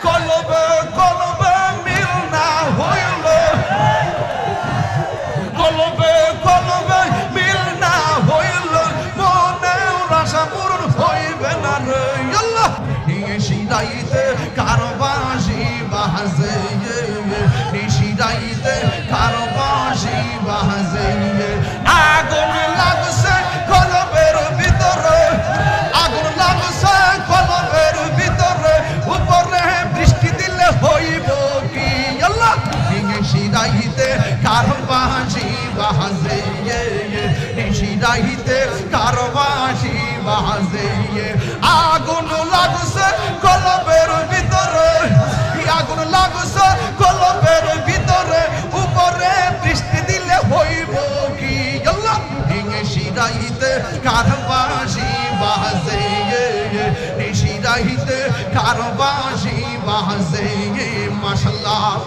কলবে কলবে মিল না হইল, কলবে কলবে মিল না হইল, মনেও আশা পূরণ হইবে না রে আল্লাহ। নিশিরাইতে কারো বাঁশি বাজে, নিশিরাইতে কারো বাঁশি বাজে, আগুন লাগছে কলবের ভিতরে, আগুন লাগছে কলবের ভিতরে, উপরে বৃষ্টি দিলে হইব কি আল্লাহ। নিশিরাইতে কারো বাঁশি বাজে, নিশিরাইতে কারো বাঁশি বাজে, আগুন লাগছে কলবের ভিতরে, আগুন লাগছে কলবের ভিতরে, উপরে বৃষ্টি দিলে হইব কি আল্লাহ। নিশিরাইতে কারো বাঁশি বাজে, নিশিরাইতে কারো বাঁশি বাজে, মাশাআল্লাহ।